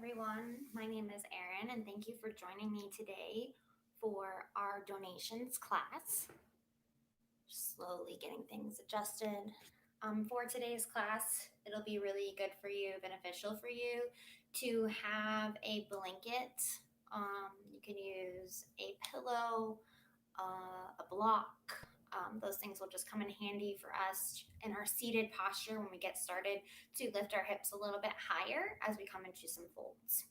everyone. My name is Erin, and thank you for joining me today for our donations class. Slowly getting things adjusted. For today's class, it'll be really good for you, beneficial for you to have a blanket. You can use a pillow, a block. Those things will just come in handy for us in our seated posture when we get started to lift our hips a little bit higher as we come into some folds.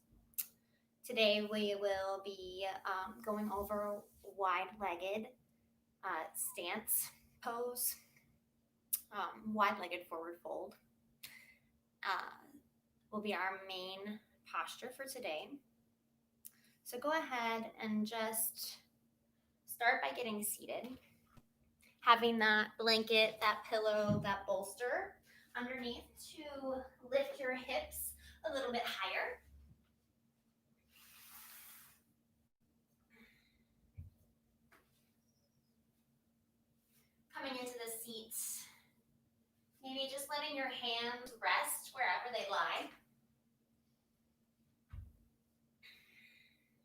Today we will be going over wide-legged stance pose, wide-legged forward fold. Will be our main posture for today. So go ahead and just start by getting seated. Having that blanket, that pillow, that bolster underneath to lift your hips a little bit higher. Coming into the seat, maybe just letting your hands rest wherever they lie.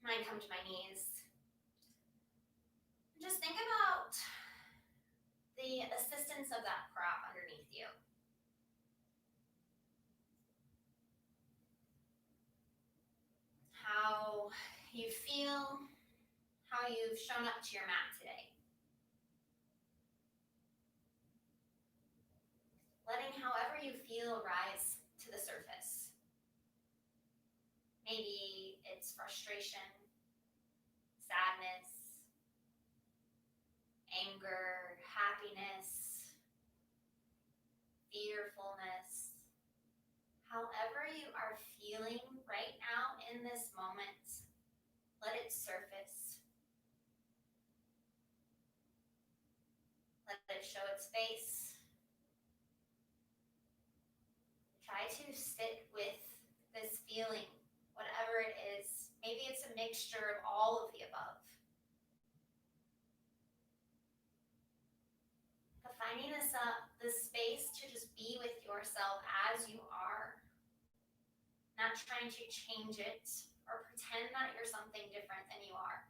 Mine come to my knees. Just think about the assistance of that prop underneath you. How you feel, how you've shown up to your mat today. Letting however you feel rise to the surface. Maybe it's frustration, sadness, anger, happiness, fearfulness. However you are feeling right now in this moment, let it surface. Let it show its face. Try to sit with this feeling, whatever it is. Maybe it's a mixture of all of the above. But finding this space to just be with yourself as you are, not trying to change it or pretend that you're something different than you are.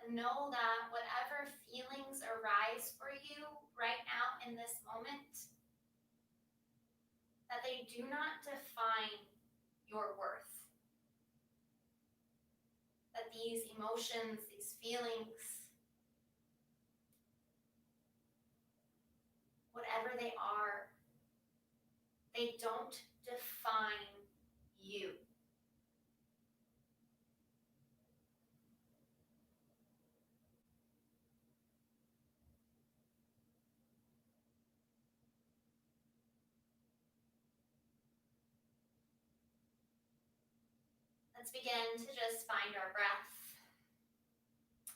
And know that whatever feelings arise for you right now in this moment, that they do not define your worth. That these emotions, these feelings, whatever they are, they don't define you. Let's begin to just find our breath.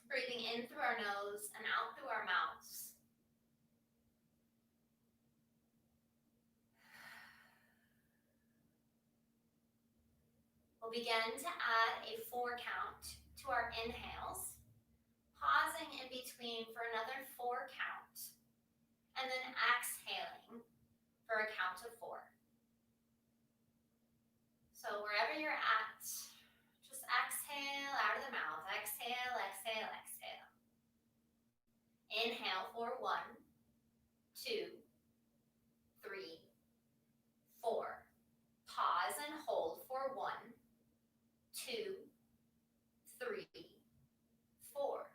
Breathing in through our nose and out through our mouths. We'll begin to add a 4 count to our inhales, pausing in between for another 4 count, and then exhaling for a count of 4. So wherever you're at, just exhale out of the mouth. Exhale, exhale, exhale. Inhale for 1, 2, 3, 4. Pause and hold for 1, 2, 3, 4.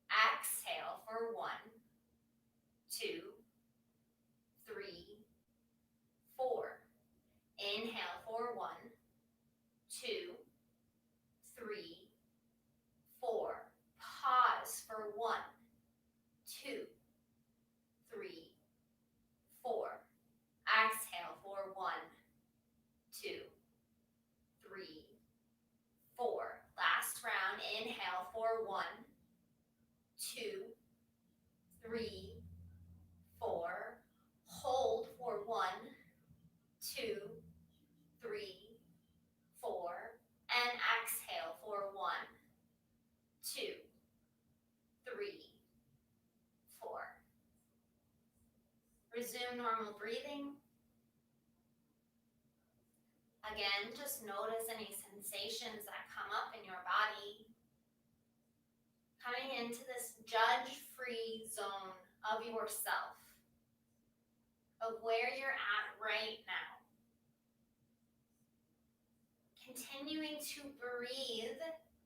Exhale for 1, 2, 3, 4. Inhale for 1, 2, 3, normal breathing. Again, just notice any sensations that come up in your body. Coming into this judge-free zone of yourself, of where you're at right now. Continuing to breathe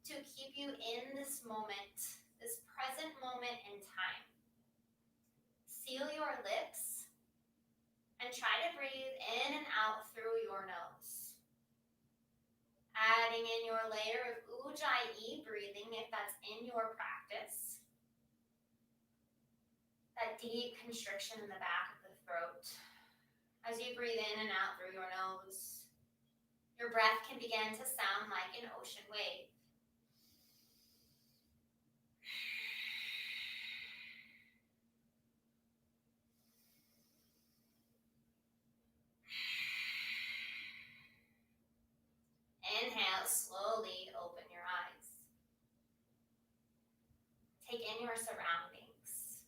to keep you in this moment, this present moment in time. Seal your lips and try to breathe in and out through your nose. Adding in your layer of Ujjayi breathing if that's in your practice. That deep constriction in the back of the throat. As you breathe in and out through your nose, your breath can begin to sound like an ocean wave. Inhale, slowly open your eyes. Take in your surroundings.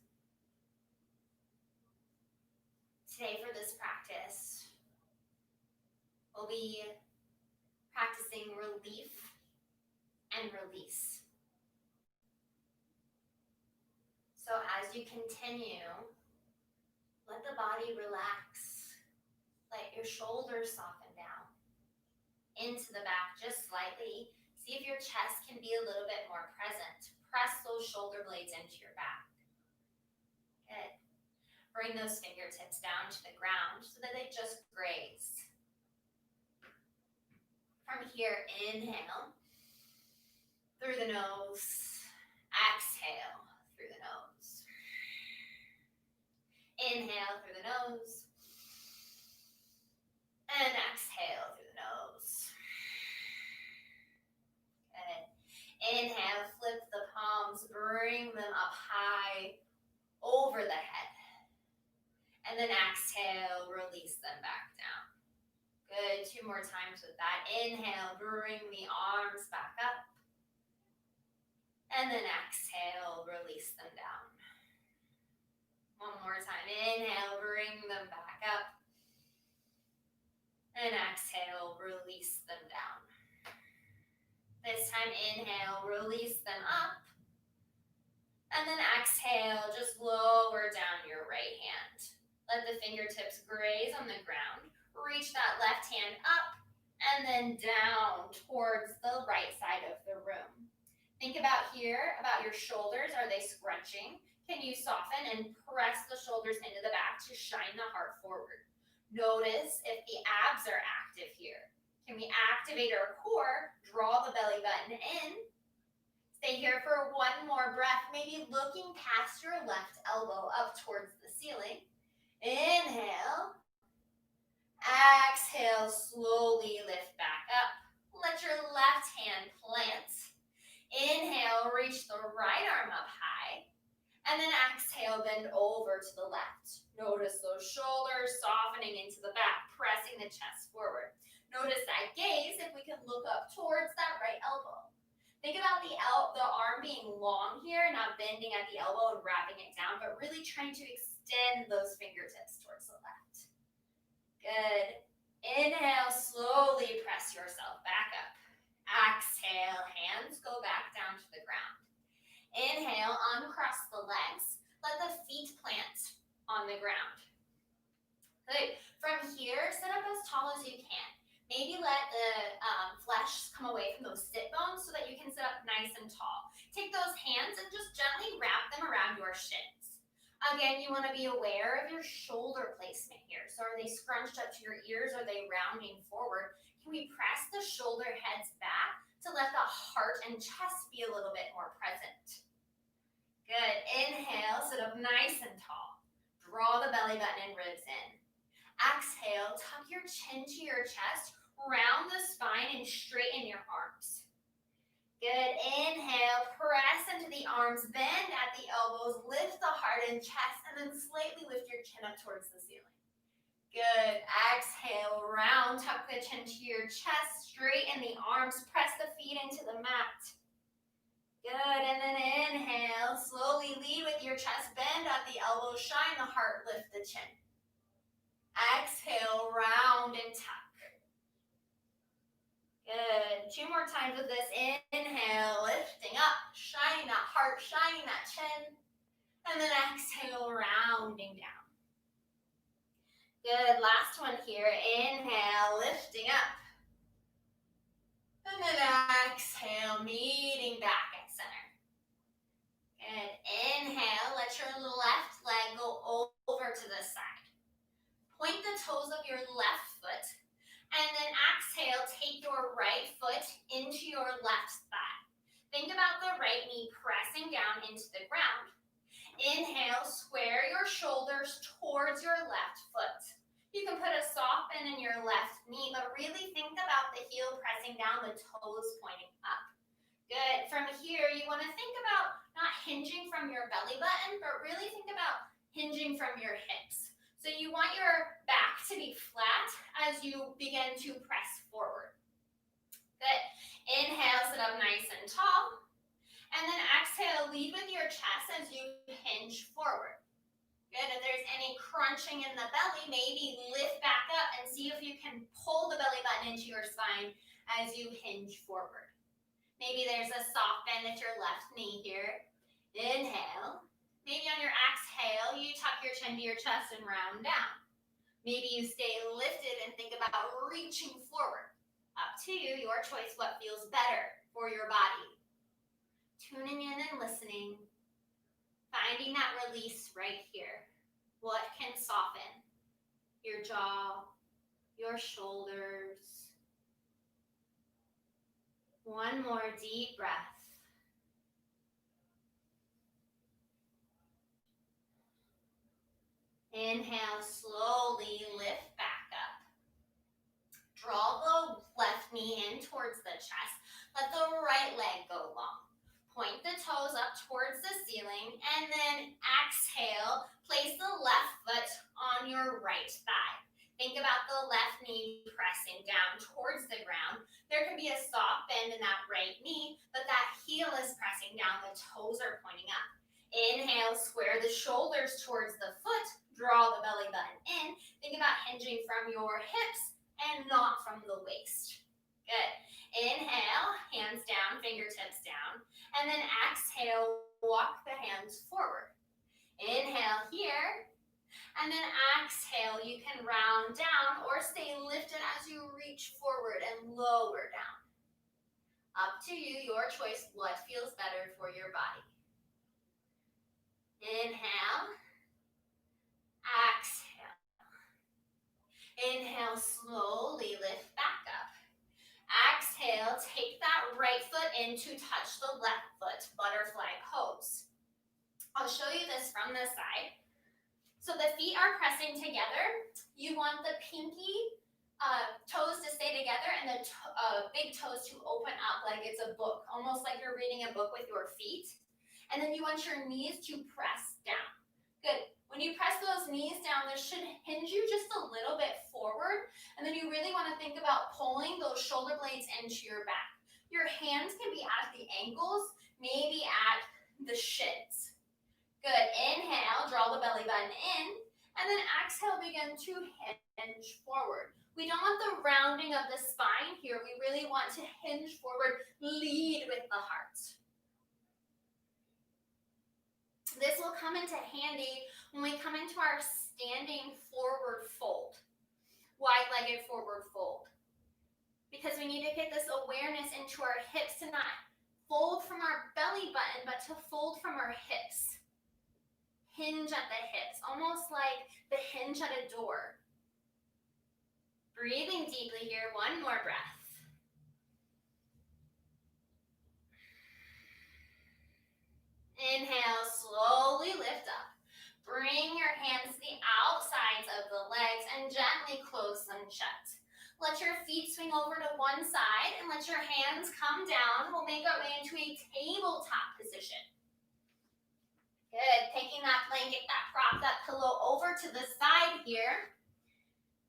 Today for this practice, we'll be practicing relief and release. So as you continue, let the body relax. Let your shoulders soften down into the back just slightly. See if your chest can be a little bit more present. Press those shoulder blades into your back. Good. Bring those fingertips down to the ground so that they just graze. From here, inhale through the nose. Exhale through the nose. Inhale through the nose. And exhale through the nose. Good. Inhale, flip the palms, bring them up high over the head. And then exhale, release them back down. Good, 2 more times with that. Inhale, bring the arms back up. And then exhale, release them down. 1 more time. Inhale, bring them back up. And exhale, release them down. This time, inhale, release them up. And then exhale, just lower down your right hand. Let the fingertips graze on the ground. Reach that left hand up and then down towards the right side of the room. Think about here, about your shoulders. Are they scrunching? Can you soften and press the shoulders into the back to shine the heart forward? Notice if the abs are active here. Can we activate our core? Draw the belly button in. Stay here for 1 more breath, maybe looking past your left elbow up towards the ceiling. Inhale. Exhale, slowly lift back up. Let your left hand plant. Inhale, reach the right arm up high. And then exhale, bend over to the left. Notice those shoulders softening into the back, pressing the chest forward. Notice that gaze, if we can look up towards that right elbow. Think about the arm being long here, not bending at the elbow and wrapping it down, but really trying to extend those fingertips towards the left. Good. Inhale, slowly press yourself back up. Exhale, hands go back down to the ground. Inhale, uncross the legs. Let the feet plant on the ground. Good. From here, sit up as tall as you can. Maybe let the flesh come away from those sit bones so that you can sit up nice and tall. Take those hands and just gently wrap them around your shins. Again, you want to be aware of your shoulder placement here. So are they scrunched up to your ears? Are they rounding forward? Can we press the shoulder heads back to let the heart and chest be a little bit more present? Good. Inhale, sit up nice and tall. Draw the belly button and ribs in. Exhale, tuck your chin to your chest, round the spine and straighten your arms. Good. Inhale, press into the arms, bend at the elbows, lift the heart and chest, and then slightly lift your chin up towards the ceiling. Good. Exhale, round, tuck the chin to your chest, straighten the arms, press the feet into the mat. Good, and then inhale, slowly lead with your chest, bend at the elbows, shine the heart, lift the chin. exhale, round and tuck. Good. 2 more times with this. Inhale, lifting up, shining that heart, shining that chin. And then exhale, rounding down. Good. Last one here. Inhale, lifting up. And then exhale, meeting back at center. Good. Inhale, let your left leg go over to the side. Point the toes of your left foot. And then exhale, take your right foot into your left thigh. Think about the right knee pressing down into the ground. Inhale, square your shoulders towards your left foot. You can put a soft bend in your left knee, but really think about the heel pressing down, the toes pointing up. Good. From here, you want to think about not hinging from your belly button, but really think about hinging from your hips. So you want your back to be flat as you begin to press forward. Good. Inhale, sit up nice and tall. And then exhale, lead with your chest as you hinge forward. Good. If there's any crunching in the belly, maybe lift back up and see if you can pull the belly button into your spine as you hinge forward. Maybe there's a soft bend at your left knee here. Inhale. Maybe on your exhale, you tuck your chin to your chest and round down. Maybe you stay lifted and think about reaching forward. Up to you, your choice, what feels better for your body. Tuning in and listening, finding that release right here. What can soften your jaw, your shoulders. One more deep breath. Inhale, slowly lift back up. Draw the left knee in towards the chest. Let the right leg go long. Point the toes up towards the ceiling, and then exhale, place the left foot on your right thigh. Think about the left knee pressing down towards the ground. There can be a soft bend in that right knee, but that heel is pressing down, the toes are pointing up. Inhale, square the shoulders towards the foot, draw the belly button in. Think about hinging from your hips and not from the waist. Good. Inhale, hands down, fingertips down. And then exhale, walk the hands forward. Inhale here. And then exhale, you can round down or stay lifted as you reach forward and lower down. Up to you, your choice, what feels better for your body. Inhale. Exhale. Inhale, slowly lift back up. Exhale, take that right foot in to touch the left foot, butterfly pose. I'll show you this from the side. So the feet are pressing together. You want the pinky toes to stay together and the big toes to open up like it's a book, almost like you're reading a book with your feet. And then you want your knees to press down. Good. When you press those knees down, this should hinge you just a little bit forward. And then you really want to think about pulling those shoulder blades into your back. Your hands can be at the ankles, maybe at the shins. Good. Inhale, draw the belly button in. And then exhale, begin to hinge forward. We don't want the rounding of the spine here. We really want to hinge forward, lead with the heart. This will come into handy when we come into our standing forward fold, wide-legged forward fold. Because we need to get this awareness into our hips to not fold from our belly button, but to fold from our hips. Hinge at the hips, almost like the hinge at a door. Breathing deeply here, one more breath. Inhale, slowly lift up. Bring your hands to the outsides of the legs and gently close them shut. Let your feet swing over to one side and let your hands come down. We'll make our way into a tabletop position. Good. Taking that blanket, that prop, that pillow over to the side here.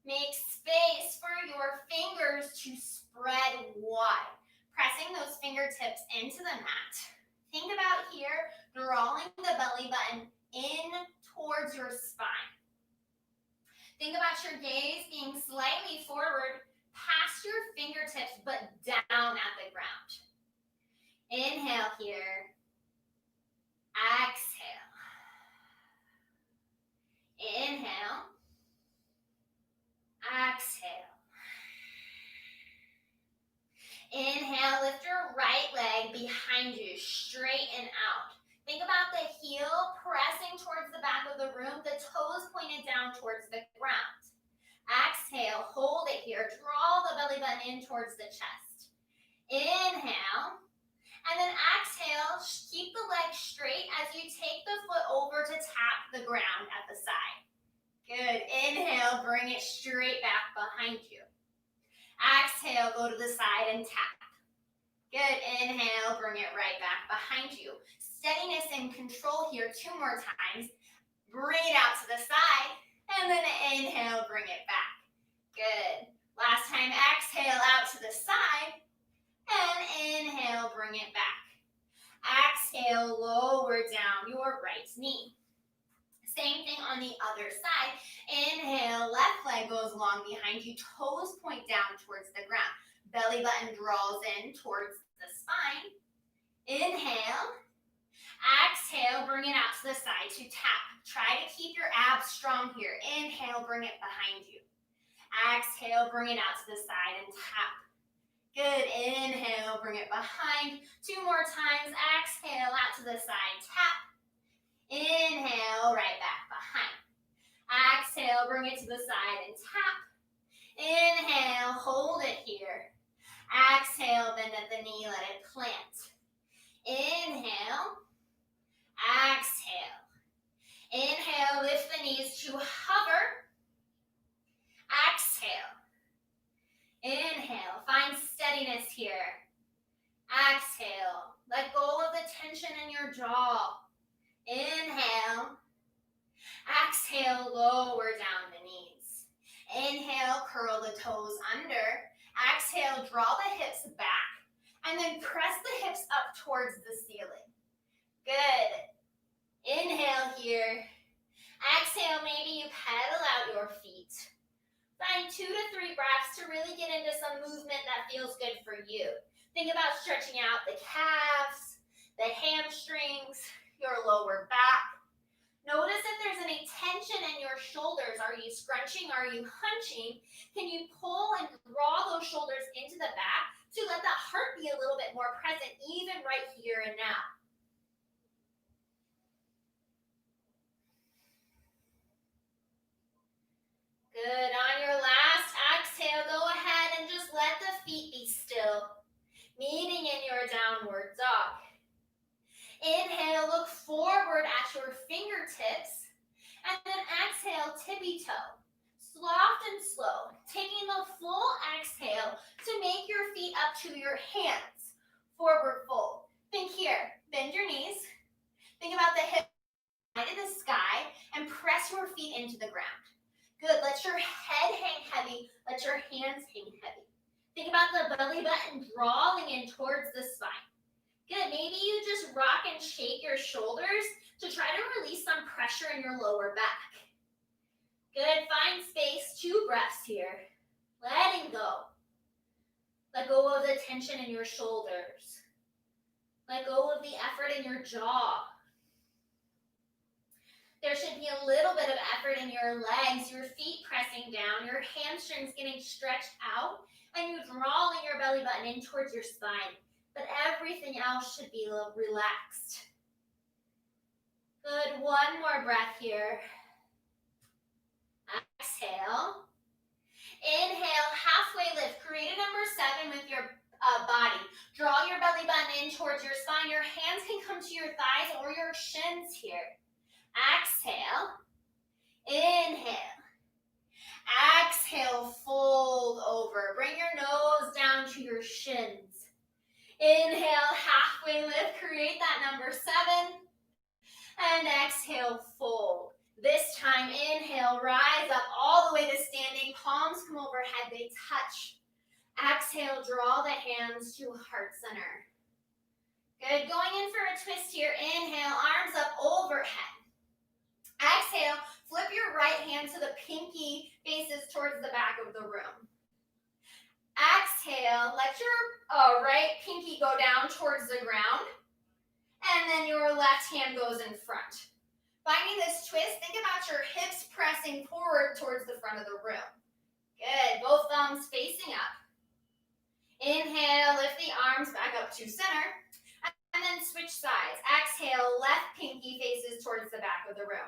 Make space for your fingers to spread wide. Pressing those fingertips into the mat. Think about here, drawing the belly button in towards your spine. Think about your gaze being slightly forward past your fingertips, but down at the ground. Inhale here. Exhale. Inhale. Exhale. Inhale, lift your right leg behind you, straighten out. Think about the heel pressing towards the back of the room, the toes pointed down towards the ground. Exhale, hold it here. Draw the belly button in towards the chest. Inhale, and then exhale, keep the leg straight as you take the foot over to tap the ground at the side. Good. Inhale, bring it straight back behind you. Exhale, go to the side and tap. Good. Inhale, bring it right back behind you. Steadiness and control here 2 more times. Bring it out to the side, and then inhale, bring it back. Good. Last time, exhale out to the side, and inhale, bring it back. Exhale, lower down your right knee. Same thing on the other side. Inhale, left leg goes long behind you, toes point down towards the ground. Belly button draws in towards the spine. Inhale. Exhale, bring it out to the side to tap. Try to keep your abs strong here. Inhale, bring it behind you. Exhale, bring it out to the side and tap. Good. Inhale, bring it behind. 2 more times. Exhale, out to the side, tap. Inhale, right back behind. Exhale, bring it to the side and tap. Inhale, hold it here. Exhale, bend at the knee, let it plant. Inhale. Exhale. Inhale, lift the knees to hover. Exhale. Inhale, find steadiness here. Exhale, let go of the tension in your jaw. Inhale. Exhale, lower down the knees. Inhale, curl the toes under. Exhale, draw the hips back. And then press the hips up towards the ceiling. Good. Inhale here. Exhale, maybe you pedal out your feet. Find 2 to 3 breaths to really get into some movement that feels good for you. Think about stretching out the calves, the hamstrings, your lower back. Notice if there's any tension in your shoulders. Are you scrunching? Are you hunching? Can you pull and draw those shoulders into the back to let that heart be a little bit more present, even right here and now? Good. On your last exhale, go ahead and just let the feet be still, meeting in your downward dog. Inhale, look forward at your fingertips, and then exhale, tippy toe. Soft and slow, taking the full exhale to make your feet up to your hands. Forward fold. Think here, bend your knees. Think about the hips to the sky and press your feet into the ground. Good, let your head hang heavy, let your hands hang heavy. Think about the belly button drawing in towards the spine. Good, maybe you just rock and shake your shoulders to try to release some pressure in your lower back. Good, find space, 2 breaths here. Letting go. Let go of the tension in your shoulders. Let go of the effort in your jaw. There should be a little bit of effort in your legs, your feet pressing down, your hamstrings getting stretched out, and you drawing your belly button in towards your spine. But everything else should be relaxed. Good, 1 more breath here. Exhale. Inhale, halfway lift. Create a number 7 with your body. Draw your belly button in towards your spine. Your hands can come to your thighs or your shins here. Exhale. Inhale. Exhale, fold over. Bring your nose down to your shins. Inhale, halfway lift, create that number 7. And exhale, fold. This time, inhale, rise up all the way to standing. Palms come overhead, they touch. Exhale, draw the hands to heart center. Good, going in for a twist here. Inhale, arms up overhead. Exhale, flip your right hand so the pinky faces towards the back of the room. Exhale, let your right pinky go down towards the ground, and then your left hand goes in front. Finding this twist, think about your hips pressing forward towards the front of the room. Good, both thumbs facing up. Inhale, lift the arms back up to center, and then switch sides. Exhale, left pinky faces towards the back of the room.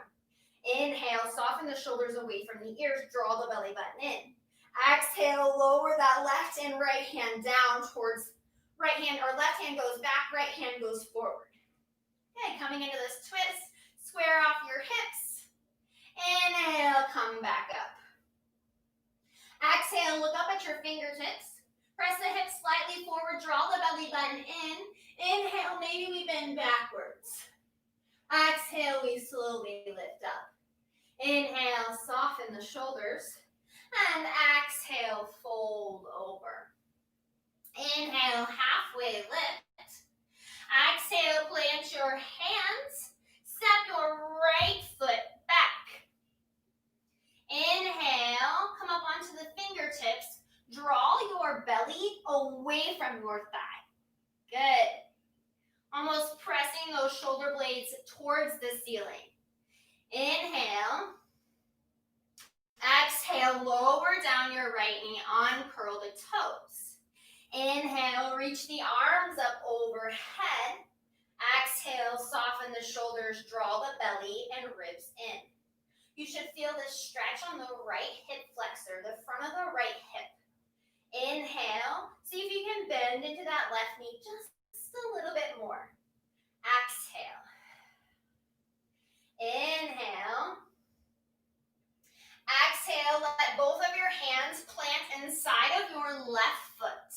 Inhale, soften the shoulders away from the ears, draw the belly button in. Exhale, lower that left and right hand down towards right hand, or left hand goes back, right hand goes forward. Okay, coming into this twist, square off your hips. Inhale, come back up. Exhale, look up at your fingertips. Press the hips slightly forward, draw the belly button in. Inhale, maybe we bend backwards. Exhale, we slowly lift up. Inhale, soften the shoulders. And exhale, fold over. Inhale, halfway lift. Exhale, plant your hands. Step your right foot back. Inhale, come up onto the fingertips. Draw your belly away from your thigh. Good. Almost pressing those shoulder blades towards the ceiling. Inhale. Exhale, lower down your right knee, uncurl the toes. Inhale, reach the arms up overhead. Exhale, soften the shoulders, draw the belly and ribs in. You should feel this stretch on the right hip flexor, the front of the right hip. Inhale, see if you can bend into that left knee just a little bit more. Exhale. Inhale. Exhale, let both of your hands plant inside of your left foot.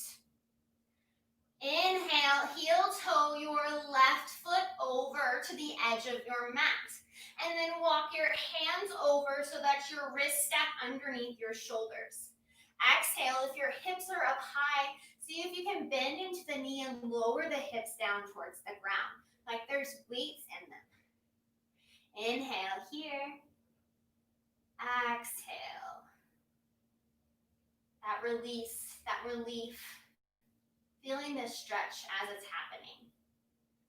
Inhale, heel toe your left foot over to the edge of your mat. And then walk your hands over so that your wrists step underneath your shoulders. Exhale, if your hips are up high, see if you can bend into the knee and lower the hips down towards the ground, like there's weights in them. Inhale here. Exhale. That release, that relief. Feeling this stretch as it's happening.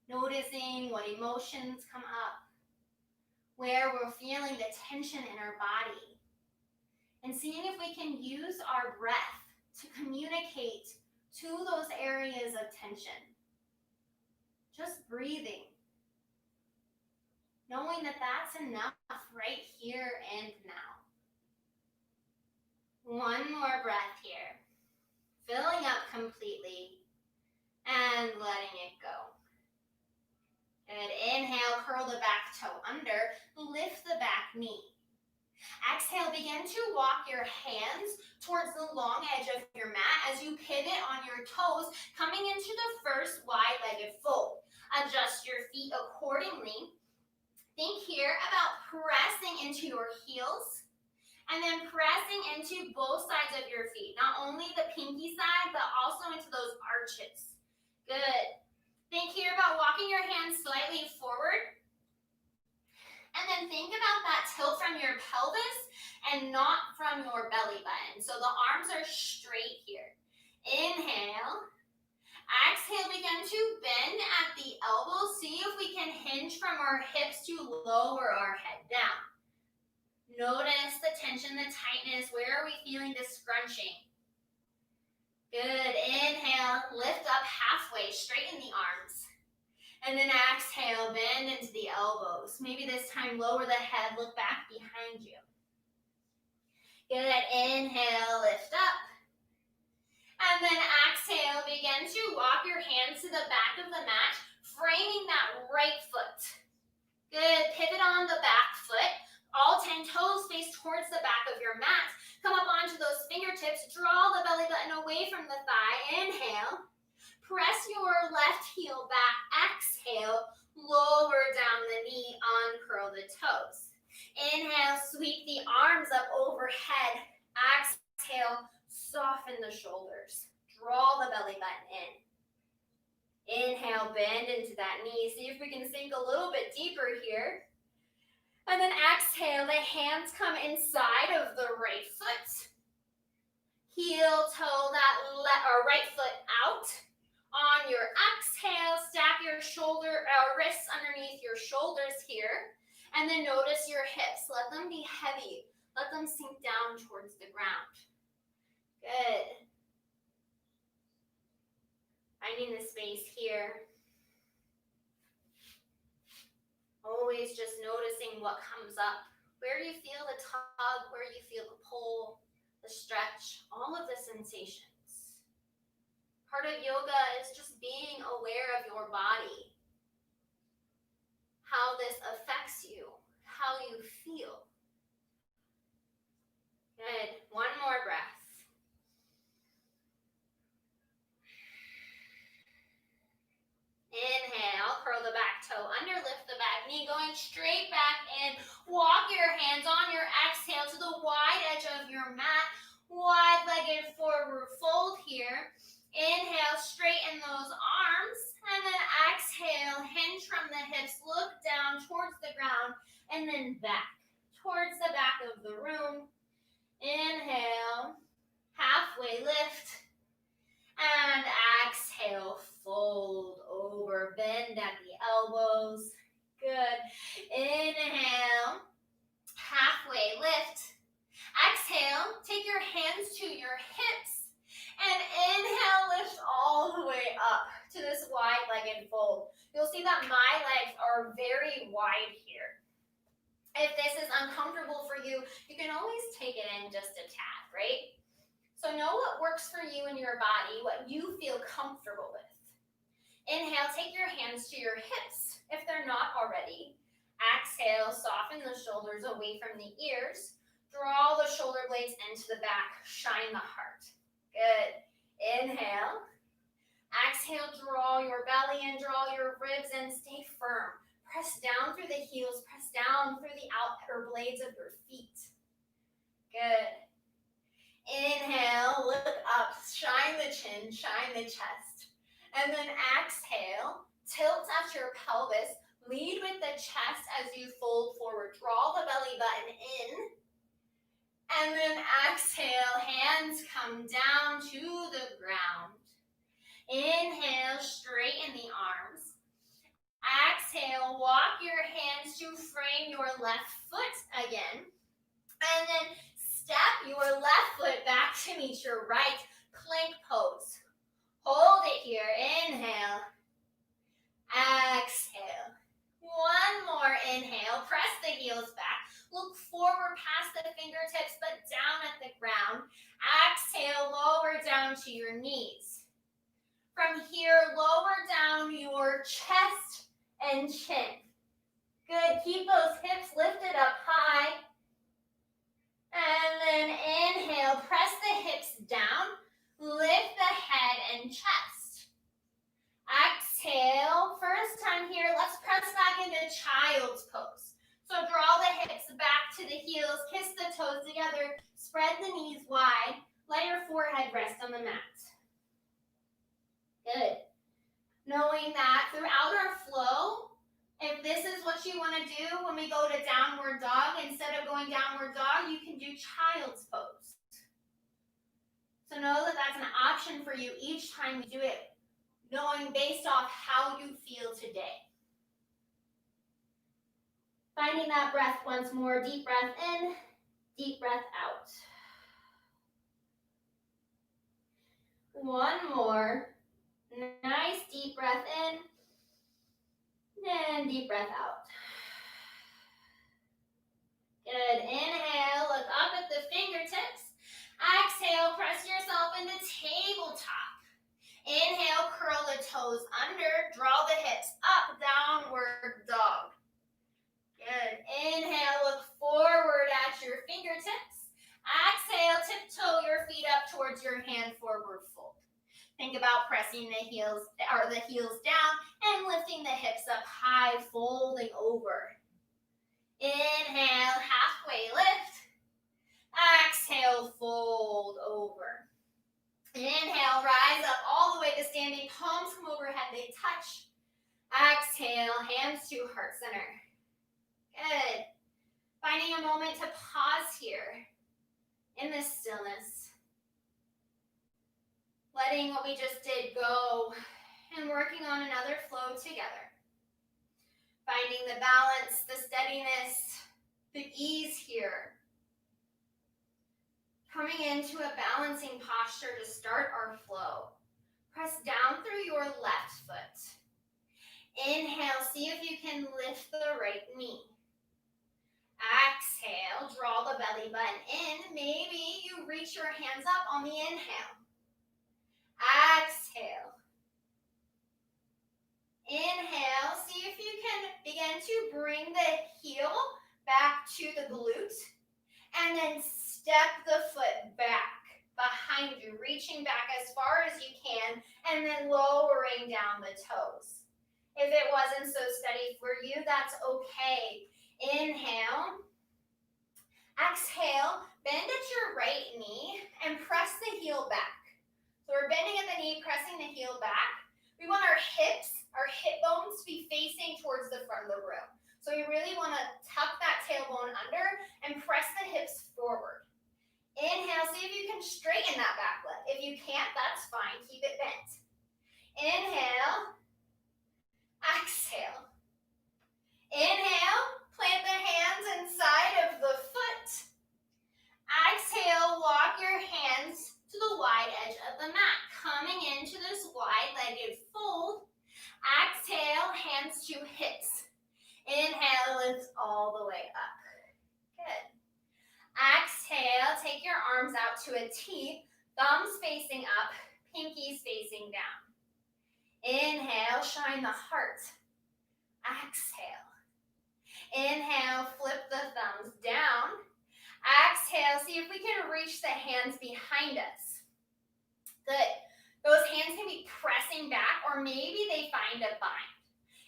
Noticing what emotions come up. Where we're feeling the tension in our body. And seeing if we can use our breath to communicate to those areas of tension. Just breathing. Knowing that that's enough right here and now. One more breath here. Filling up completely and letting it go. Good. Inhale, curl the back toe under, lift the back knee. Exhale, begin to walk your hands towards the long edge of your mat as you pivot on your toes, coming into the first wide-legged fold. Adjust your feet accordingly. Think here about pressing into your heels and then pressing into both sides of your feet. Not only the pinky side, but also into those arches. Good. Think here about walking your hands slightly forward. And then think about that tilt from your pelvis and not from your belly button. So the arms are straight here. Inhale. Exhale, begin to bend at the elbows. See if we can hinge from our hips to lower our head down. Notice the tension, the tightness. Where are we feeling this scrunching? Good. Inhale, lift up halfway, straighten the arms. And then exhale, bend into the elbows. Maybe this time lower the head, look back behind you. Good. Inhale, lift up. And then exhale, begin to walk your hands to the back of the mat, framing that right foot. Good. Pivot on the back foot. All 10 toes face towards the back of your mat. Come up onto those fingertips. Draw the belly button away from the thigh. Inhale. Press your left heel back. Exhale. Lower down the knee. Uncurl the toes. Inhale. Sweep the arms up overhead. Exhale. Soften the shoulders. Draw the belly button in. Inhale. Bend into that knee. See if we can sink a little bit deeper here. And then exhale, the hands come inside of the right foot. Heel toe that right foot out. On your exhale, stack your wrists underneath your shoulders here. And then notice your hips. Let them be heavy. Let them sink down towards the ground. Good. Finding the space here. Always just noticing what comes up. Where you feel the tug, where you feel the pull, the stretch, all of the sensations. Part of yoga is just being aware of your body, how this affects you, how you feel. Good. One more breath. Inhale, curl the back toe under, lift the back knee, going straight back in. Walk your hands on your exhale to the wide edge of your mat. Wide-legged forward fold here. Inhale, straighten those arms. And then exhale, hinge from the hips, look down towards the ground, and then back towards the back of the room. Inhale, halfway lift. And exhale, fold over, bend at the elbows. Good. Inhale, halfway lift. Exhale, take your hands to your hips. And inhale, lift all the way up to this wide-legged fold. You'll see that my legs are very wide here. If this is uncomfortable for you, you can always take it in just a tad, right? So know what works for you and your body, what you feel comfortable with. Inhale, take your hands to your hips if they're not already. Exhale, soften the shoulders away from the ears. Draw the shoulder blades into the back, shine the heart. Good. Inhale. Exhale, draw your belly in, draw your ribs in, stay firm. Press down through the heels, press down through the outer blades of your feet. Good. Inhale, look up, shine the chin, shine the chest. And then exhale, tilt at your pelvis, lead with the chest as you fold forward. Draw the belly button in. And then exhale, hands come down to the ground. Inhale, straighten the arms. Exhale, walk your hands to frame your left foot again. And then step your left foot back to meet your right. Plank pose. Hold it here. Inhale. Exhale. One more inhale. Press the heels back. Look forward past the fingertips, but down at the ground. Exhale, lower down to your knees. From here, lower down your chest and chin. Good. Keep those hips lifted up high. And then inhale, press the hips down, lift the head and chest. Exhale, first time here, let's press back into child's pose. So draw the hips back to the heels, kiss the toes together, spread the knees wide, let your forehead rest on the mat. Good. Knowing that throughout our flow, if this is what you want to do when we go to downward dog, instead of going downward dog, you can do child's pose. So know that that's an option for you each time you do it, knowing based off how you feel today. Finding that breath once more, deep breath in, deep breath out. One more. Nice deep breath in. And deep breath out. Good. Inhale, look up at the fingertips. Exhale, press yourself into tabletop. Inhale, curl the toes under, draw the hips up, downward dog. Good. Inhale, look forward at your fingertips. Exhale, tiptoe your feet up towards your hand forward fold. Think about pressing the heels down and lifting the hips up high, folding over. Inhale, halfway lift. Exhale, fold over. Inhale, rise up all the way to standing. Palms come overhead, they touch. Exhale, hands to heart center. Good. Finding a moment to pause here in this stillness. Letting what we just did go and working on another flow together. Finding the balance, the steadiness, the ease here. Coming into a balancing posture to start our flow. Press down through your left foot. Inhale, see if you can lift the right knee. Exhale, draw the belly button in. Maybe you reach your hands up on the inhale. Exhale. Inhale, see if you can begin to bring the heel back to the glute. And then step the foot back behind you, reaching back as far as you can, and then lowering down the toes. If it wasn't so steady for you, that's okay. Inhale. Exhale, bend at your right knee and press the heel back. So we're bending at the knee, pressing the heel back. We want our hips, our hip bones to be facing towards the front of the room. So you really want to tuck that tailbone under and press the hips forward. Inhale, see if you can straighten that back leg. If you can't, that's fine. Keep it bent. Inhale. Exhale. Inhale, plant the hands inside of the foot. Exhale, walk your hands to the wide edge of the mat. Coming into this wide-legged fold. Exhale, hands to hips. Inhale, lift all the way up. Good. Exhale, take your arms out to a T, thumbs facing up, pinkies facing down. Inhale, shine the heart. Exhale. Inhale, flip the thumbs down. Exhale, see if we can reach the hands behind us. Good. Those hands can be pressing back, or maybe they find a bind.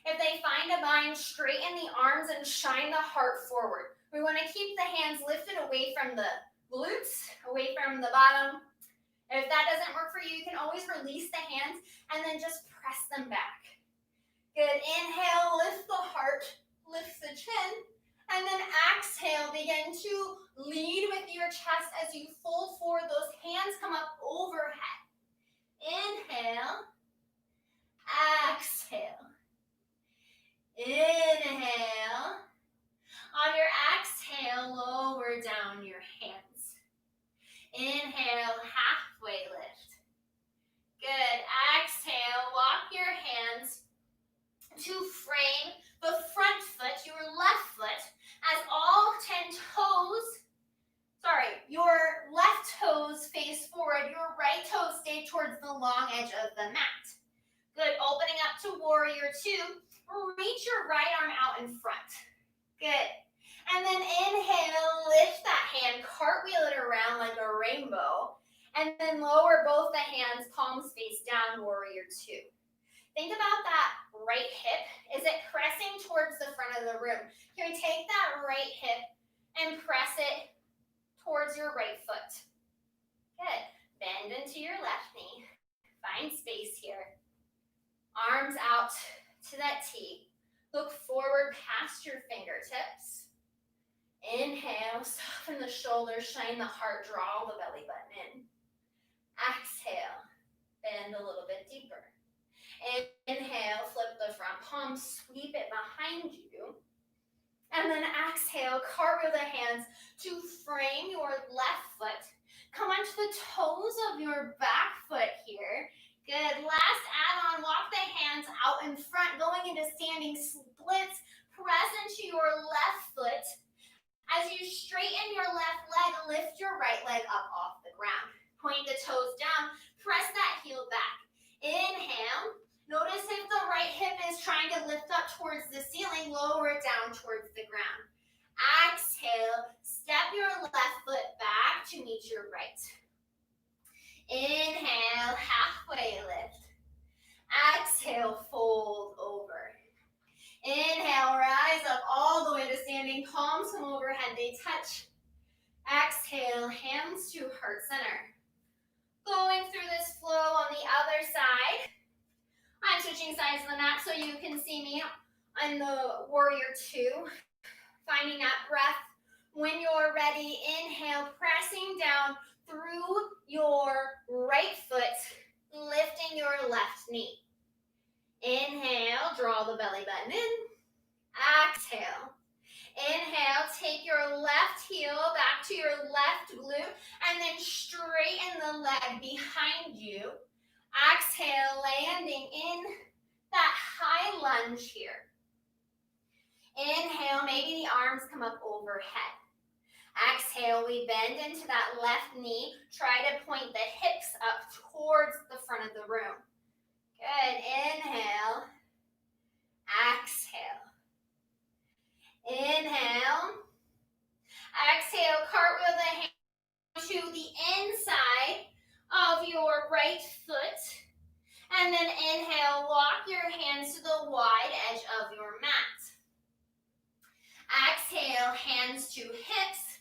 If they find a bind, straighten the arms and shine the heart forward. We want to keep the hands lifted away from the glutes, away from the bottom. And if that doesn't work for you, you can always release the hands and then just press them back. Good. Inhale, lift the heart, lift the chin, and then exhale, begin to lead with your chest as you fold forward. Those hands come up overhead. Inhale, exhale. Inhale. On your exhale, lower down your hands. Inhale, halfway lift. Good. Exhale, walk your hands to frame the front foot, your left foot, as all 10 toes, your left toes face forward, your right toes stay towards the long edge of the mat. Good. Opening up to warrior two. Reach your right arm out in front. Good. And then inhale, lift that hand, cartwheel it around like a rainbow, and then lower both the hands, palms face down, warrior two. Think about that right hip. Is it pressing towards the front of the room? Can we take that right hip and press it towards your right foot? Good. Bend into your left knee. Find space here. Arms out to that T. Look forward past your fingertips. Inhale, soften the shoulders, shine the heart, draw the belly button in. Exhale, bend a little bit deeper. Inhale, flip the front palm, sweep it behind you. And then exhale, cartwheel the hands to frame your left foot. Come onto the toes of your back foot here. Good. Last add-on, walk the hands out in front, going into standing splits. Press into your left foot. As you straighten your left leg, lift your right leg up off the ground. Point the toes down, press that heel back. Inhale. Notice if the right hip is trying to lift up towards the ceiling, lower it down towards the ground. Exhale, step your left foot back to meet your right. Inhale, halfway lift. Exhale, fold over. Inhale, rise up all the way to standing. Palms come overhead, they touch. Exhale, hands to heart center. Going through this flow on the other side. I'm switching sides of the mat so you can see me on the warrior two. Finding that breath, When you're ready, inhale, pressing down through your right foot, lifting your left knee. Inhale, draw the belly button in. Exhale. Inhale, take your left heel back to your left glute and then straighten the leg behind you. Exhale, landing in that high lunge here. Inhale, maybe the arms come up overhead. Exhale, we bend into that left knee. Try to point the hips up towards the front of the room. Good. Inhale. Exhale. Inhale. Exhale, cartwheel the hands to the inside of your right foot. And then inhale, walk your hands to the wide edge of your mat. Exhale, hands to hips.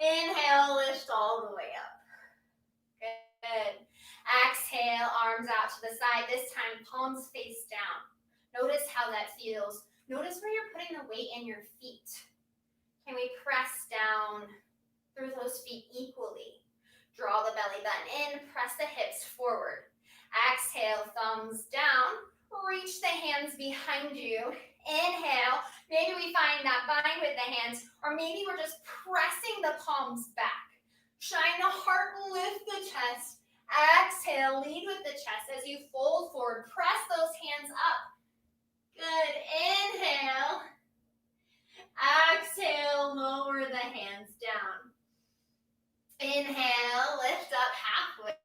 Inhale, lift all the way up. Good. Exhale, arms out to the side. This time, palms face down. Notice how that feels. Notice where you're putting the weight in your feet. Can we press down through those feet equally? Draw the belly button in, press the hips forward. Exhale, thumbs down. Reach the hands behind you. Inhale. Maybe we find that bind with the hands, or maybe we're just pressing the palms back. Shine the heart, lift the chest. Exhale, lead with the chest as you fold forward. Press those hands up. Good. Inhale. Exhale, lower the hands down. Inhale, lift up halfway.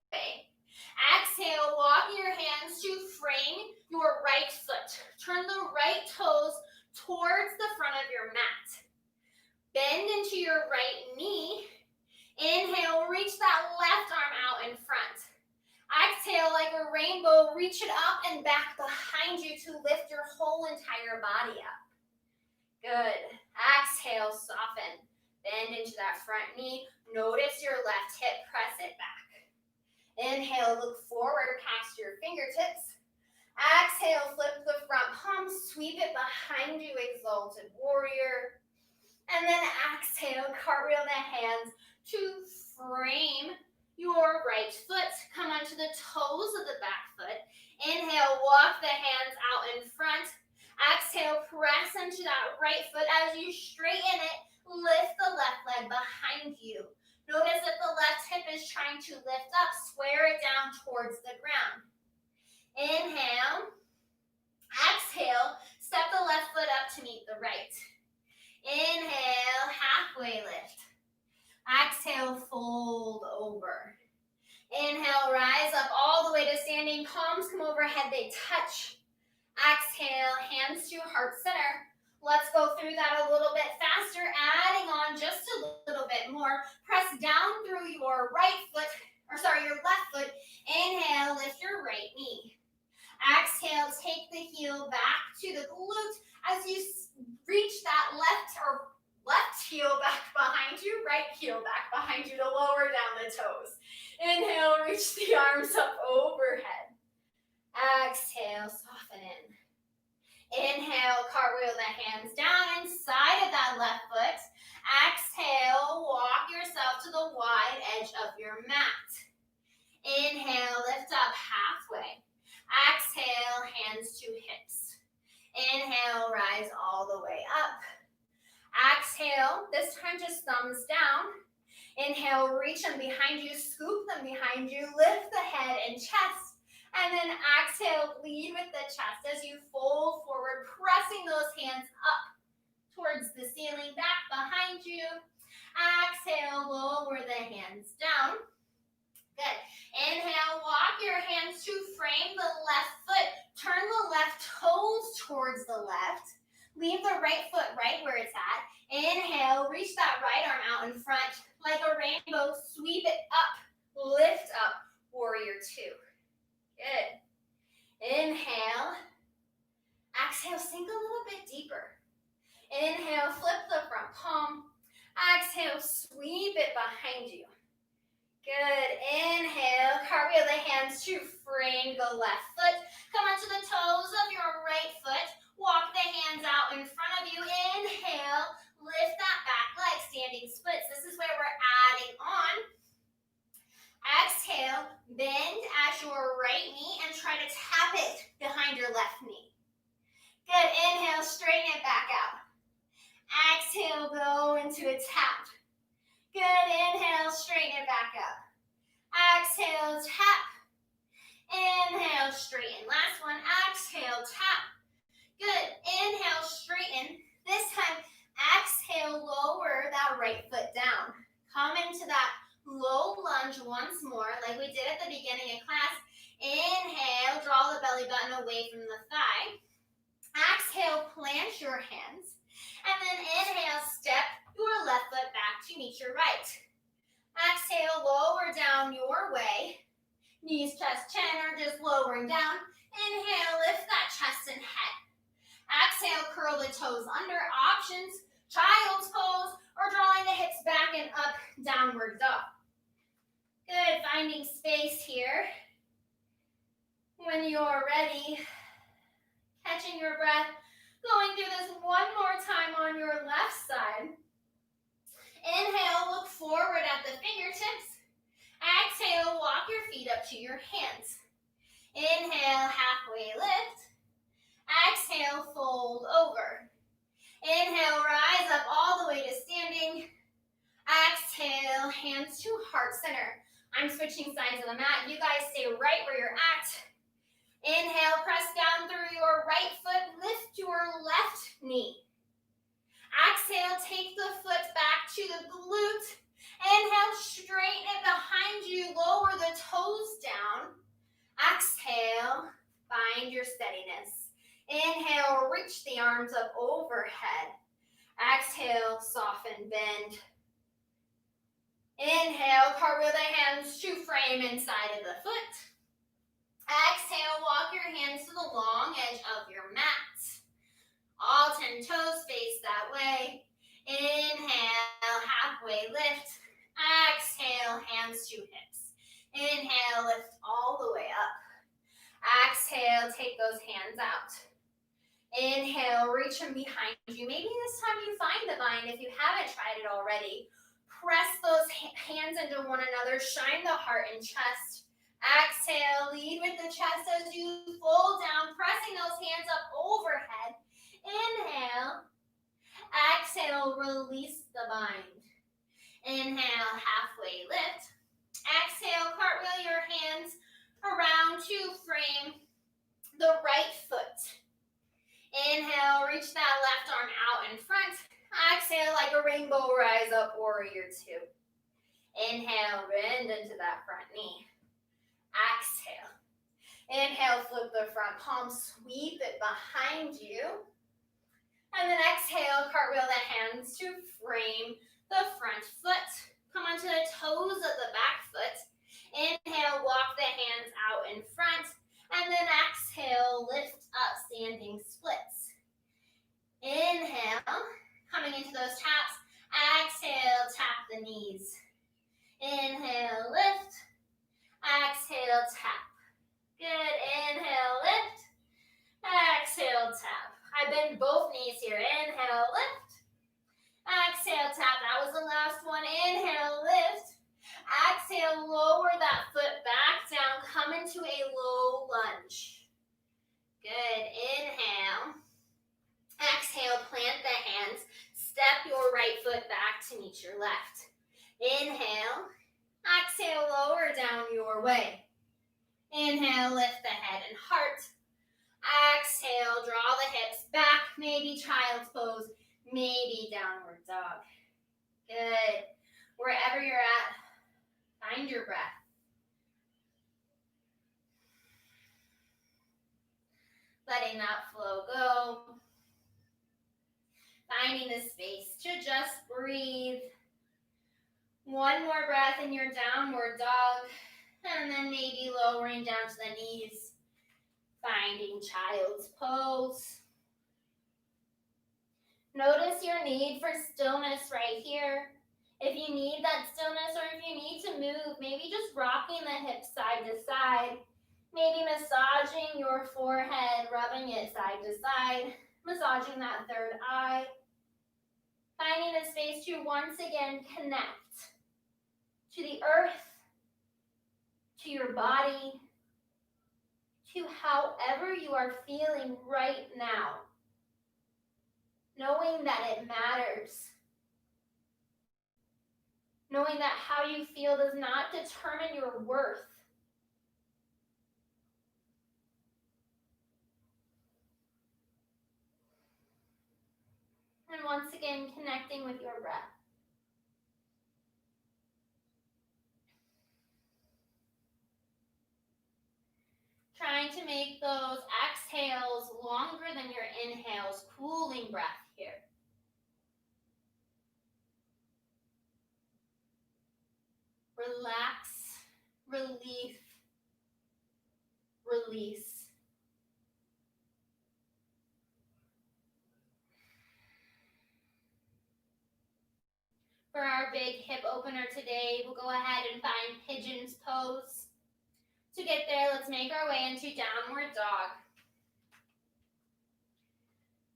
Exhale, walk your hands to frame your right foot. Turn the right toes towards the front of your mat. Bend into your right knee. Inhale, reach that left arm out in front. Exhale, like a rainbow, reach it up and back behind you to lift your whole entire body up. Good. Exhale, soften. Bend into that front knee. Notice your left hip, press it back. Inhale, look forward past your fingertips. Exhale, flip the front palm, sweep it behind you, exalted warrior. And then exhale, cartwheel the hands to frame your right foot. Come onto the toes of the back foot. Inhale, walk the hands out in front. Exhale, press into that right foot as you straighten it. Lift the left leg behind you. Notice that the left hip is trying to lift up. Square it down towards the ground. Inhale. Exhale. Step the left foot up to meet the right. Inhale. Halfway lift. Exhale. Fold over. Inhale. Rise up all the way to standing. Palms come overhead. They touch. Exhale. Hands to heart center. Let's go through that a little bit faster, adding on just a little bit more. Press down through your your left foot. Inhale, lift your right knee. Exhale, take the heel back to the glute as you reach that left heel back behind you, right heel back behind you to lower down the toes. Inhale, reach the arms up overhead. Exhale, soften in. Inhale, cartwheel the hands down inside of that left foot. Exhale, walk yourself to the wide edge of your mat. Inhale, lift up halfway. Exhale, hands to hips. Inhale, rise all the way up. Exhale, this time just thumbs down. Inhale, reach them behind you, scoop them behind you, lift the head and chest. And then exhale, lead with the chest as you fold forward, pressing those hands up towards the ceiling, back behind you. Exhale, lower the hands down. Good. Inhale, walk your hands to frame the left foot. Turn the left toes towards the left. Leave the right foot right where it's at. Inhale, reach that right arm out in front. Like a rainbow, sweep it up, lift up, warrior two. Good. Inhale. Exhale, sink a little bit deeper. Inhale, flip the front palm. Exhale, sweep it behind you. Good. Inhale, cartwheel the hands to frame the left foot. Come onto the toes of your right foot. Walk the hands out in front of you. Inhale, lift that back leg, standing Exhale, go into a tap. Good, inhale, straighten it back up. Exhale, tap. Inhale, straighten. Last one, exhale, tap. Good, inhale, straighten. This time, exhale, lower that right foot down. Come into that low lunge once more, like we did at the beginning of class. Inhale, draw the belly button away from the thigh. Exhale, plant your hands. And then inhale, step your left foot back to meet your right. Exhale, lower down your way. Knees, chest, chin are just lowering down. Inhale, lift that chest and head. Exhale, curl the toes under. Options, child's pose, or drawing the hips back and up, downward dog. Good, finding space here. When you're ready, catching your breath, going through this one more time on your left side. Inhale, look forward at the fingertips. Exhale, walk your feet up to your hands. Inhale, halfway lift. Exhale, fold over. Inhale, rise up all the way to standing. Exhale, hands to heart center. I'm switching sides of the mat. You guys stay right where you're at. Inhale, press down through your right foot. Lift your left knee. Exhale, take the foot back to the glute. Inhale, straighten it behind you. Lower the toes down. Exhale, find your steadiness. Inhale, reach the arms up overhead. Exhale, soften, bend. Inhale, cartwheel the hands to frame inside of the foot. Exhale, walk your hands to the long edge of your mat. All 10 toes face that way. Inhale, halfway lift. Exhale, hands to hips. Inhale, lift all the way up. Exhale, take those hands out. Inhale, reach them behind you. Maybe this time you find the bind if you haven't tried it already. Press those hands into one another. Shine the heart and chest. Exhale, lead with the chest as you fold down, pressing those hands up overhead. Inhale. Exhale, release the bind. Inhale, halfway lift. Exhale, cartwheel your hands around to frame the right foot. Inhale, reach that left arm out in front. Exhale, like a rainbow, rise up, warrior two. Inhale, bend into that front knee. Exhale. Inhale, flip the front palm, sweep it behind you. And then exhale, cartwheel the hands to frame the front foot. Come onto the toes of the back foot. Inhale, walk the hands out in front. And then exhale, lift up, standing splits. Inhale, coming into those taps. Exhale, tap the knees. Inhale, lift. Exhale, tap. Good, inhale, lift. Exhale, tap. I bend both knees here. Inhale, lift. Exhale, tap. That was the last one. Inhale, lift. Exhale, lower that foot back down. Come into a low lunge. Good. Inhale. Exhale, plant the hands. Step your right foot back to meet your left. Inhale. Exhale, lower down your way. Inhale, lift the head and heart. Exhale, draw the hips back, maybe child's pose, maybe downward dog. Good. Wherever you're at, find your breath. Letting that flow go. Finding the space to just breathe. One more breath in your downward dog. And then maybe lowering down to the knees. Finding child's pose. Notice your need for stillness right here. If you need that stillness or if you need to move, maybe just rocking the hips side to side. Maybe massaging your forehead, rubbing it side to side. Massaging that third eye. Finding a space to once again connect to the earth, to your body, to however you are feeling right now. Knowing that it matters. Knowing that how you feel does not determine your worth. And once again, connecting with your breath. Trying to make those exhales longer than your inhales, cooling breath here. Relax, relief, release. For our big hip opener today, we'll go ahead and find pigeon's pose. To get there, let's make our way into downward dog.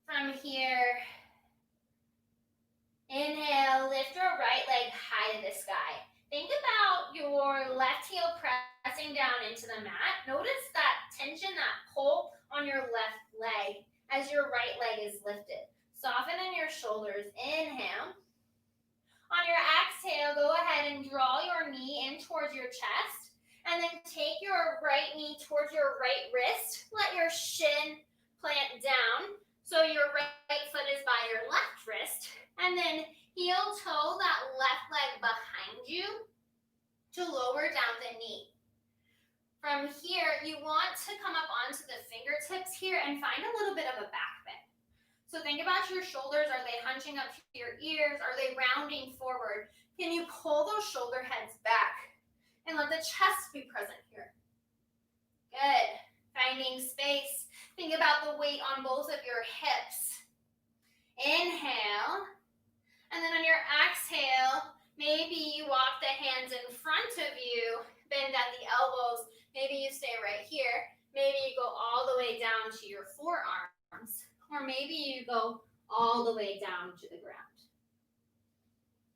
From here, inhale, lift your right leg high to the sky. Think about your left heel pressing down into the mat. Notice that tension, that pull on your left leg as your right leg is lifted. Soften in your shoulders. Inhale. On your exhale, go ahead and draw your knee in towards your chest. And then take your right knee towards your right wrist. Let your shin plant down. So your right foot is by your left wrist. And then heel toe that left leg behind you to lower down the knee. From here, you want to come up onto the fingertips here and find a little bit of a back bend. So think about your shoulders. Are they hunching up to your ears? Are they rounding forward? Can you pull those shoulder heads back and let the chest be present here? Good. Finding space. Think about the weight on both of your hips. Inhale. And then on your exhale, maybe you walk the hands in front of you, bend at the elbows. Maybe you stay right here. Maybe you go all the way down to your forearms. Or maybe you go all the way down to the ground.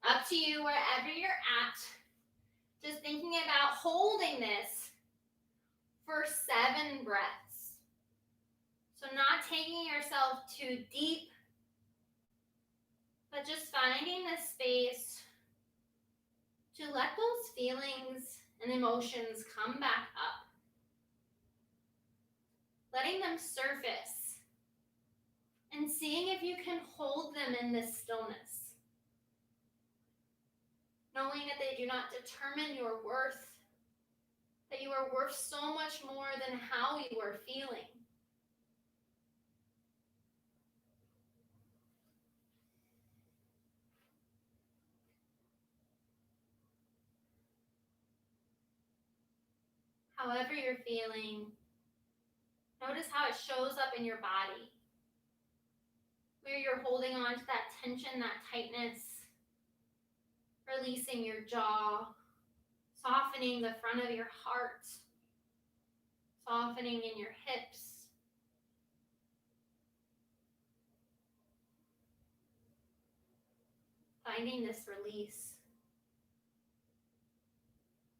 Up to you wherever you're at. Just thinking about holding this for 7 breaths. So not taking yourself too deep, but just finding the space to let those feelings and emotions come back up. Letting them surface. And seeing if you can hold them in this stillness. Knowing that they do not determine your worth. That you are worth so much more than how you are feeling. However you're feeling, notice how it shows up in your body. Where you're holding on to that tension, that tightness, releasing your jaw, softening the front of your heart, softening in your hips. Finding this release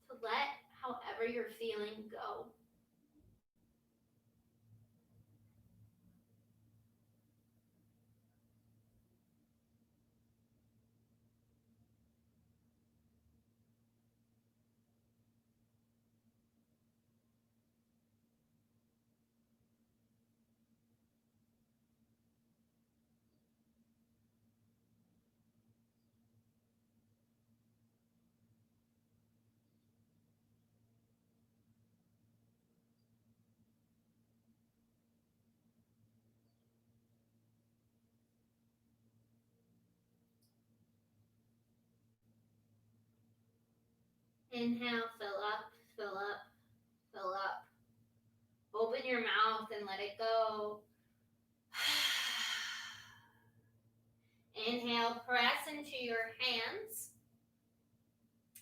to let however you're feeling go. Inhale, fill up, fill up, fill up. Open your mouth and let it go. Inhale, press into your hands.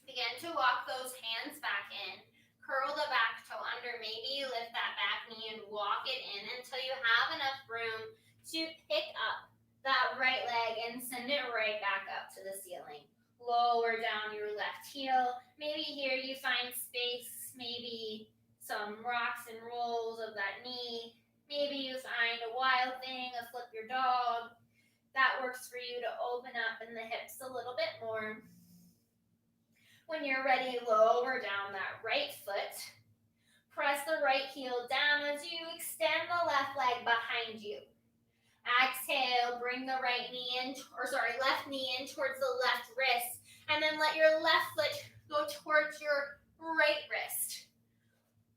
Begin to walk those hands back in. Curl the back toe under. Maybe you lift that back knee and walk it in until you have enough room to pick up that right leg and send it right back up to the ceiling. Lower down your left heel. Maybe here you find space, maybe some rocks and rolls of that knee. Maybe you find a wild thing, a flip your dog. That works for you to open up in the hips a little bit more. When you're ready, lower down that right foot. Press the right heel down as you extend the left leg behind you. Exhale, bring the left knee in towards the left wrist, and then let your left foot go towards your right wrist.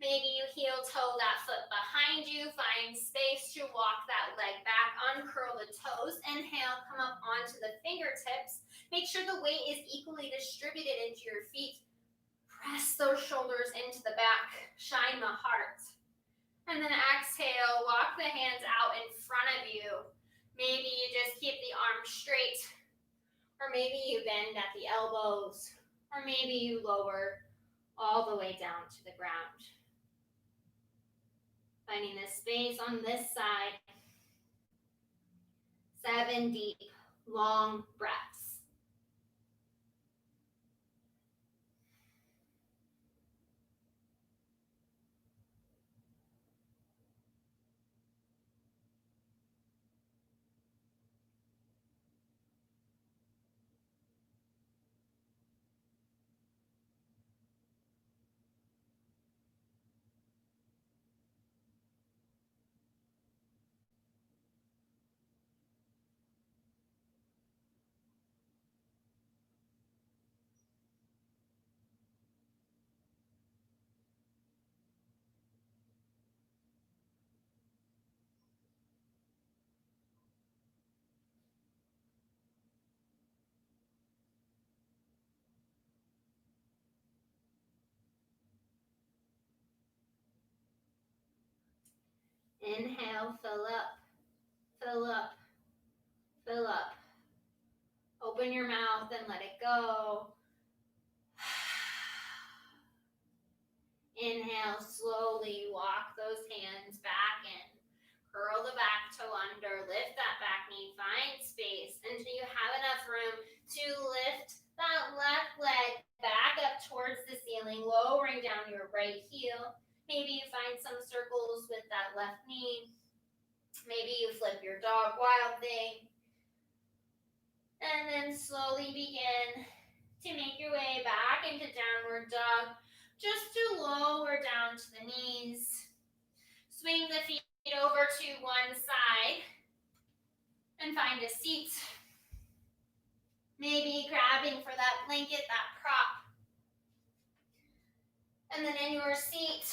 Maybe you heel toe that foot behind you, find space to walk that leg back, uncurl the toes, inhale, come up onto the fingertips. Make sure the weight is equally distributed into your feet. Press those shoulders into the back, shine the heart. And then exhale, walk the hands out in front of you. Maybe you just keep the arms straight, or maybe you bend at the elbows, or maybe you lower all the way down to the ground. Finding the space on this side. 7 deep, long breaths. Inhale, fill up, fill up, fill up. Open your mouth and let it go. Inhale, slowly walk those hands back in. Curl the back toe under, lift that back knee, find space until you have enough room to lift that left leg back up towards the ceiling, lowering down your right heel. Maybe you find some circles with that left knee. Maybe you flip your dog wild thing. And then slowly begin to make your way back into downward dog, just to lower down to the knees. Swing the feet over to one side and find a seat. Maybe grabbing for that blanket, that prop. And then in your seat,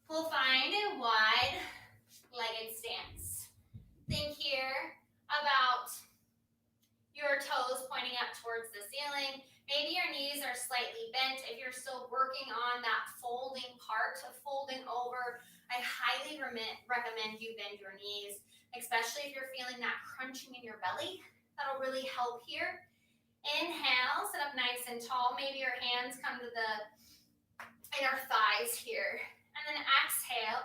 we'll find a wide-legged stance. Think here about your toes pointing up towards the ceiling. Maybe your knees are slightly bent. If you're still working on that folding part of folding over, I highly recommend you bend your knees, especially if you're feeling that crunching in your belly. That'll really help here. Inhale, sit up nice and tall. Maybe your hands come to the inner thighs here. And then exhale.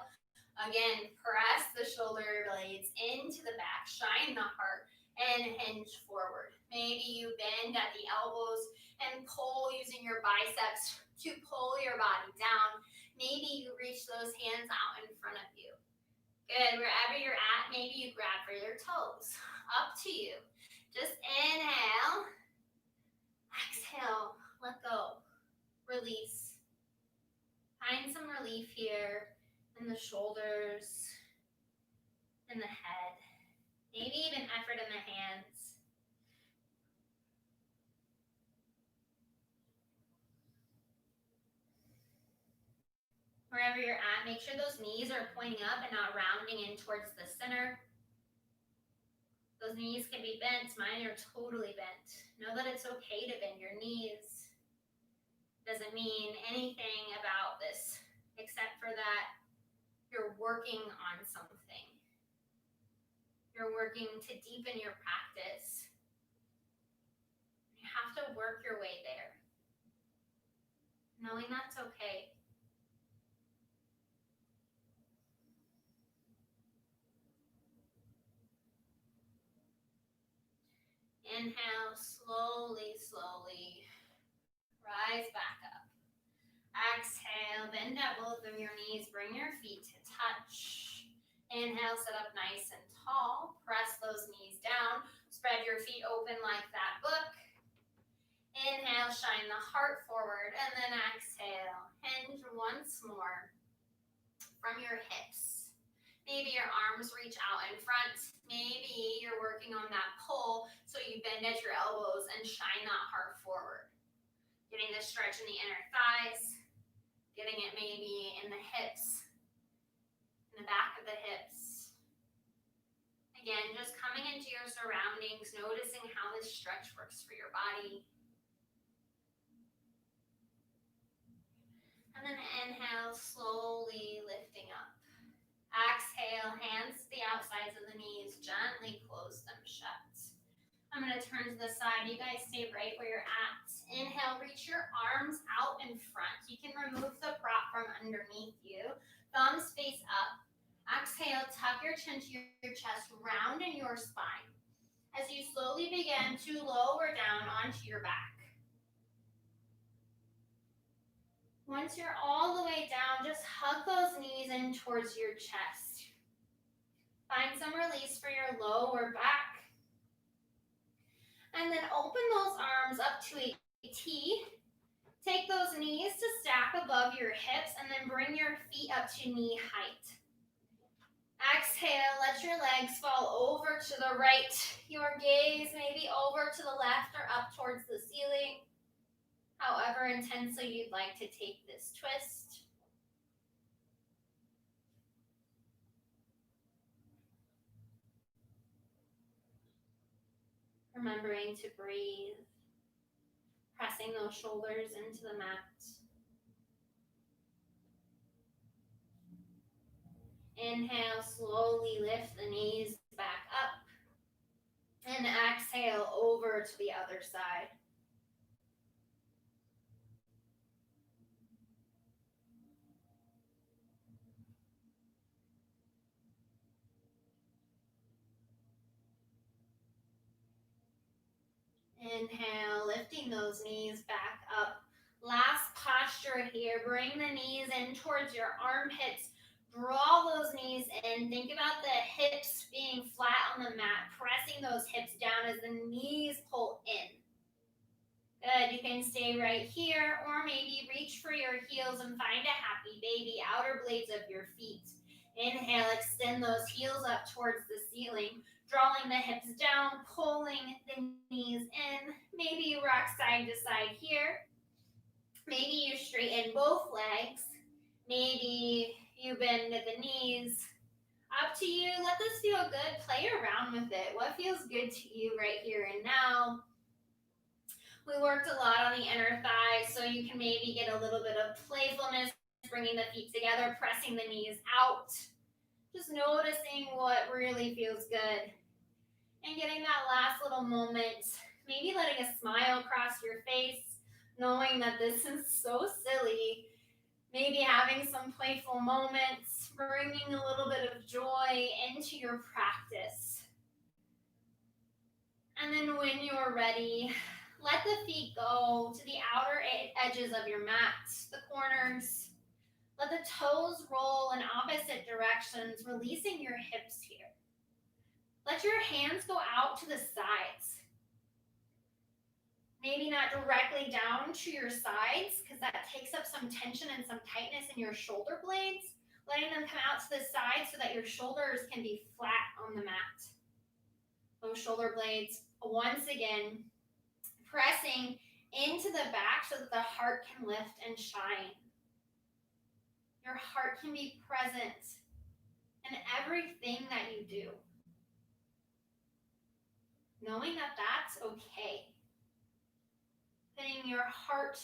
Again, press the shoulder blades into the back, shine the heart, and hinge forward. Maybe you bend at the elbows and pull using your biceps to pull your body down. Maybe you reach those hands out in front of you. Good, wherever you're at, maybe you grab for your toes. Up to you. Just inhale, exhale, let go, release. Find some relief here in the shoulders, in the head, maybe even effort in the hands. Wherever you're at, make sure those knees are pointing up and not rounding in towards the center. Those knees can be bent. Mine are totally bent. Know that it's okay to bend your knees. Doesn't mean anything about this, except for that you're working on something. You're working to deepen your practice. You have to work your way there. Knowing that's okay. Inhale, slowly, slowly. Rise back up. Exhale, bend at both of your knees. Bring your feet to touch. Inhale, sit up nice and tall. Press those knees down. Spread your feet open like that book. Inhale, shine the heart forward, and then exhale. Hinge once more from your hips. Maybe your arms reach out in front. Maybe you're working on that pull, so you bend at your elbows and shine that heart forward. Getting the stretch in the inner thighs, getting it maybe in the hips, in the back of the hips. Again, just coming into your surroundings, noticing how this stretch works for your body. And then inhale, slowly lifting up. Exhale, hands to the outsides of the knees, gently close them shut. I'm going to turn to the side. You guys stay right where you're at. Inhale, reach your arms out in front. You can remove the prop from underneath you. Thumbs face up. Exhale, tuck your chin to your chest, round in your spine. As you slowly begin to lower down onto your back. Once you're all the way down, just hug those knees in towards your chest. Find some release for your lower back. And then open those arms up to a T. Take those knees to stack above your hips and then bring your feet up to knee height. Exhale, let your legs fall over to the right. Your gaze maybe over to the left or up towards the ceiling. However intensely you'd like to take this twist. Remembering to breathe, pressing those shoulders into the mat. Inhale, slowly lift the knees back up. And exhale over to the other side. Inhale, lifting those knees back up. Last posture here. Bring the knees in towards your armpits. Draw those knees in. Think about the hips being flat on the mat. Pressing those hips down as the knees pull in. Good. You can stay right here or maybe reach for your heels and find a happy baby. Outer blades of your feet. Inhale, extend those heels up towards the ceiling. Drawing the hips down, pulling the knees in. Maybe you rock side to side here. Maybe you straighten both legs. Maybe you bend the knees. Up to you. Let this feel good. Play around with it. What feels good to you right here and now? We worked a lot on the inner thighs, so you can maybe get a little bit of playfulness, bringing the feet together, pressing the knees out. Just noticing what really feels good. And getting that last little moment, maybe letting a smile cross your face, knowing that this is so silly. Maybe having some playful moments, bringing a little bit of joy into your practice. And then when you're ready, let the feet go to the outer edges of your mat, the corners. Let the toes roll in opposite directions, releasing your hips here. Let your hands go out to the sides. Maybe not directly down to your sides, because that takes up some tension and some tightness in your shoulder blades. Letting them come out to the side so that your shoulders can be flat on the mat. Those shoulder blades, once again, pressing into the back so that the heart can lift and shine. Your heart can be present in everything that you do. Knowing that that's okay. Putting your heart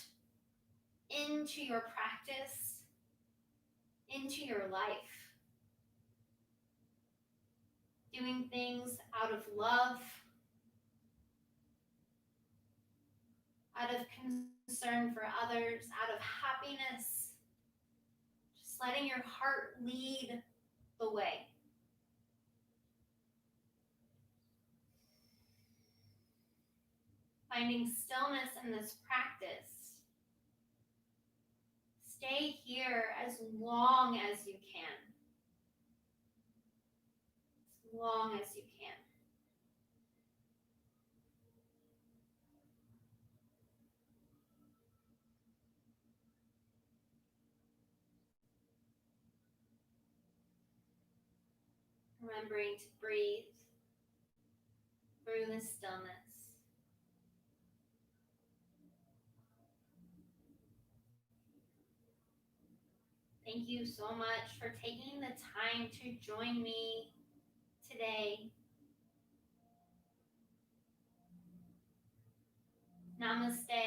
into your practice, into your life. Doing things out of love, out of concern for others, out of happiness. Just letting your heart lead the way. Finding stillness in this practice. Stay here as long as you can. As long as you can. remembering to breathe through the stillness. Thank you so much for taking the time to join me today. Namaste.